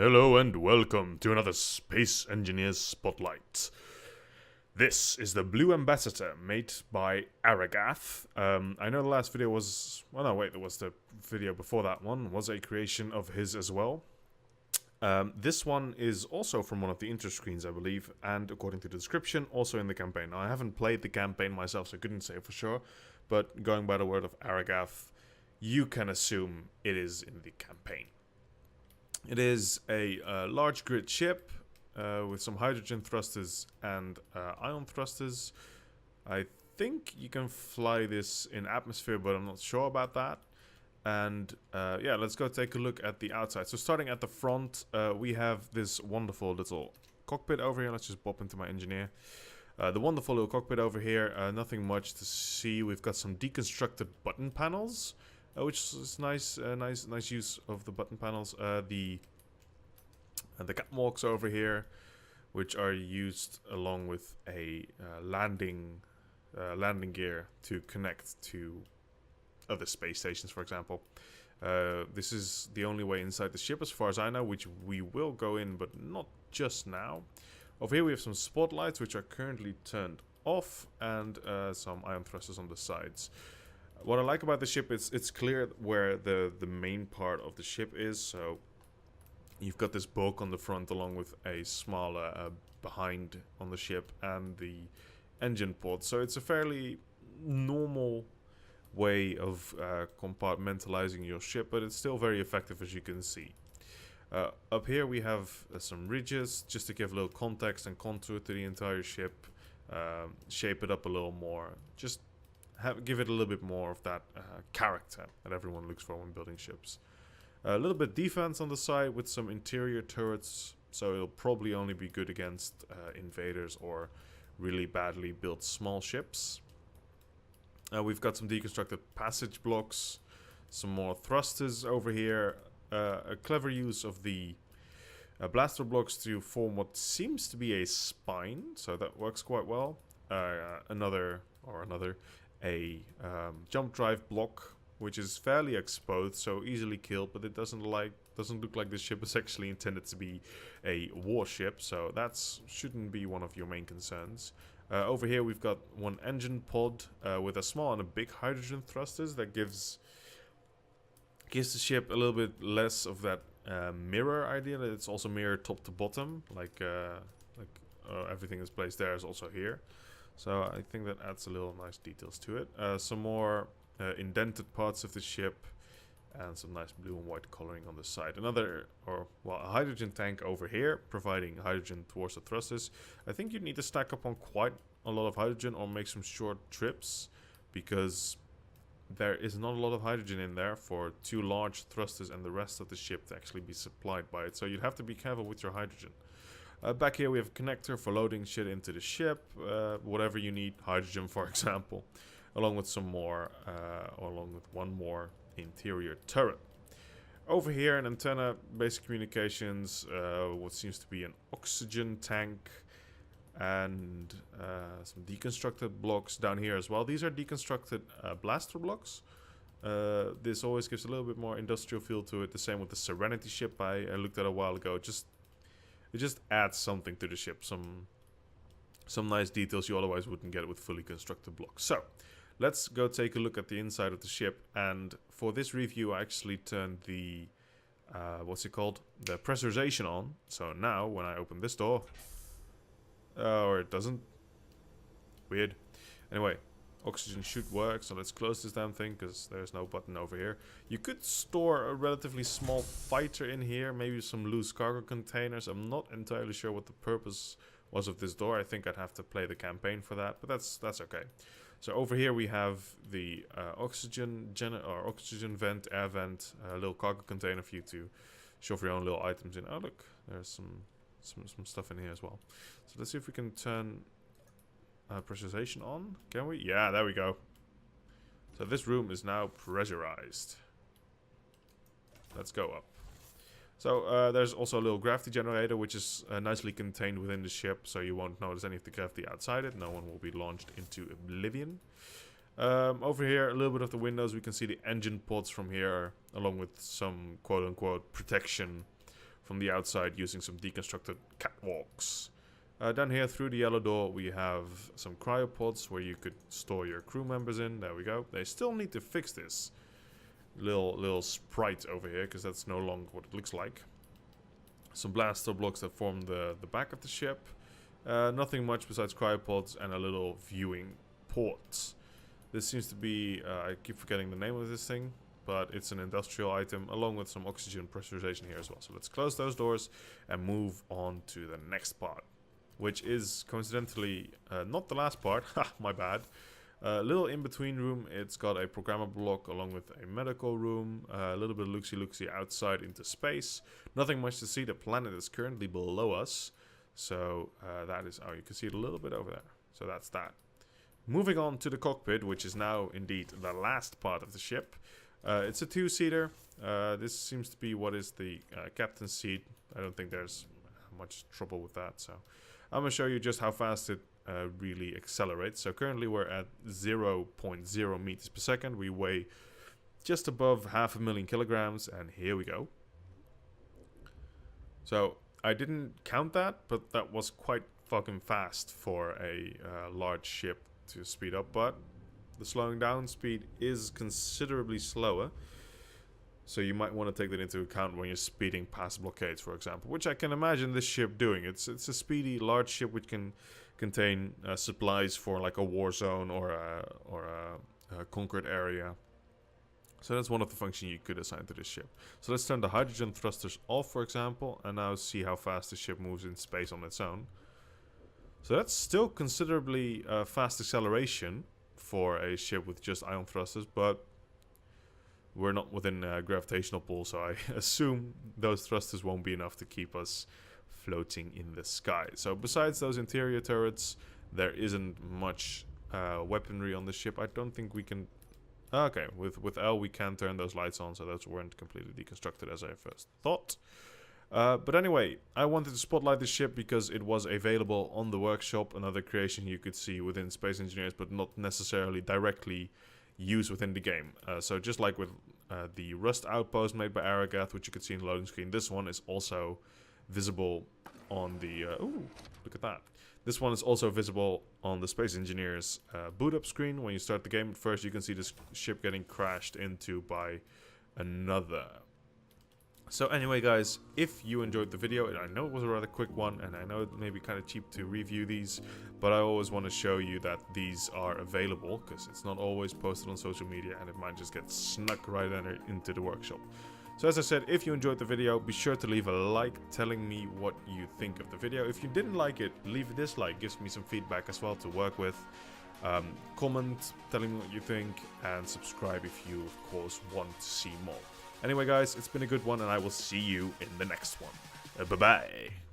Hello and welcome to another Space Engineers Spotlight. This is the Blue Ambassador made by Aragath. I know the last video was... well, no, wait, there was the video before that one. Was a creation of his as well. This one is also from one of the intro screens, I believe, and according to the description, also in the campaign. Now, I haven't played the campaign myself, so I couldn't say for sure, but going by the word of Aragath, you can assume it is in the campaign. It is a large grid ship with some hydrogen thrusters and ion thrusters. I think you can fly this in atmosphere, but I'm not sure about that. And yeah, let's go take a look at the outside. So starting at the front, we have this wonderful little cockpit over here. Let's just pop into my engineer. The wonderful little cockpit over here, nothing much to see. We've got some deconstructed button panels. Which is nice, nice use of the button panels. The catwalks over here, which are used along with a landing gear to connect to other space stations, for example. This is the only way inside the ship, as far as I know, which we will go in, but not just now. Over here we have some spotlights, which are currently turned off, and some ion thrusters on the sides. What I like about the ship is it's clear where the main part of the ship is. So you've got this bulk on the front along with a smaller behind on the ship and the engine pod. So it's a fairly normal way of compartmentalizing your ship, but it's still very effective, as you can see. Up here we have some ridges just to give a little context and contour to the entire ship. Shape it up a little more. Just give it a little bit more of that character that everyone looks for when building ships. A little bit defense on the side with some interior turrets, so it'll probably only be good against invaders or really badly built small ships. We've got some deconstructed passage blocks, some more thrusters over here, a clever use of the blaster blocks to form what seems to be a spine, so that works quite well. A jump drive block, which is fairly exposed, so easily killed, but it doesn't look like this ship is actually intended to be a warship, so that shouldn't be one of your main concerns. Over here we've got one engine pod with a small and a big hydrogen thrusters that gives the ship a little bit less of that mirror idea, that it's also mirrored top to bottom, like everything is placed there is also here. So I think that adds a little nice details to it. Some more indented parts of the ship and some nice blue and white coloring on the side. A hydrogen tank over here, providing hydrogen towards the thrusters. I think you need to stack up on quite a lot of hydrogen or make some short trips, because there is not a lot of hydrogen in there for two large thrusters and the rest of the ship to actually be supplied by it. So you'd have to be careful with your hydrogen. Back here we have a connector for loading shit into the ship, whatever you need, hydrogen for example, along with one more interior turret. Over here an antenna, basic communications, what seems to be an oxygen tank, and some deconstructed blocks down here as well. These are deconstructed blaster blocks. This always gives a little bit more industrial feel to it. The same with the Serenity ship I looked at a while ago. It just adds something to the ship, some nice details you otherwise wouldn't get with fully constructed blocks. So, let's go take a look at the inside of the ship, and for this review I actually turned the, the pressurization on. So now, when I open this door, or it doesn't, weird. Anyway, oxygen should work, so let's close this damn thing, because there's no button over here. You could store a relatively small fighter in here, maybe some loose cargo containers. I'm not entirely sure what the purpose was of this door. I think I'd have to play the campaign for that, but that's okay. So over here we have the oxygen vent, air vent, a little cargo container for you to shove your own little items in. Oh look, there's some stuff in here as well. So let's see if we can turn pressurization on. Can we? Yeah, there we go. So this room is now pressurized. Let's go up. So there's also a little gravity generator, which is nicely contained within the ship, so you won't notice any of the gravity outside it. No one will be launched into oblivion. Over here, a little bit of the windows, we can see the engine pods from here, along with some quote-unquote protection from the outside using some deconstructed catwalks. Down here through the yellow door we have some cryopods where you could store your crew members in. There we go. They still need to fix this little sprite over here because that's no longer what it looks like. Some blaster blocks that form the back of the ship. Nothing much besides cryopods and a little viewing port. This seems to be, I keep forgetting the name of this thing, but it's an industrial item along with some oxygen pressurization here as well. So let's close those doors and move on to the next part, which is coincidentally not the last part. Ha, my bad. A little in-between room. It's got a programmable block along with a medical room, a little bit of looksy-looksy outside into space. Nothing much to see. The planet is currently below us. So that is, oh, you can see it a little bit over there. So that's that. Moving on to the cockpit, which is now indeed the last part of the ship. It's a two-seater. This seems to be what is the captain's seat. I don't think there's much trouble with that. So I'm going to show you just how fast it really accelerates. So currently we're at 0.0 meters per second. We weigh just above 500,000 kilograms, and here we go. So I didn't count that, but that was quite fucking fast for a large ship to speed up. But the slowing down speed is considerably slower. So you might want to take that into account when you're speeding past blockades, for example, which I can imagine this ship doing. It's a speedy, large ship which can contain supplies for like a war zone or a conquered area. So that's one of the functions you could assign to this ship. So let's turn the hydrogen thrusters off, for example, and now see how fast the ship moves in space on its own. So that's still considerably fast acceleration for a ship with just ion thrusters, but we're not within a gravitational pull, so I assume those thrusters won't be enough to keep us floating in the sky. So besides those interior turrets, there isn't much weaponry on the ship. I don't think we can... Okay, with L we can turn those lights on, so those weren't completely deconstructed as I first thought. But anyway, I wanted to spotlight this ship because it was available on the workshop, another creation you could see within Space Engineers, but not necessarily directly used within the game. So just like with the Rust outpost made by Aragath, which you could see in the loading screen, this one is also visible on the... ooh, look at that. This one is also visible on the Space Engineers boot up screen. When you start the game, at first you can see this ship getting crashed into by another. So anyway, guys, if you enjoyed the video, and I know it was a rather quick one, and I know it may be kind of cheap to review these, but I always want to show you that these are available, because it's not always posted on social media, and it might just get snuck right into the workshop. So as I said, if you enjoyed the video, be sure to leave a like telling me what you think of the video. If you didn't like it, leave a dislike, gives me some feedback as well to work with. Comment telling me what you think, and subscribe if you, of course, want to see more. Anyway, guys, it's been a good one, and I will see you in the next one. Bye-bye.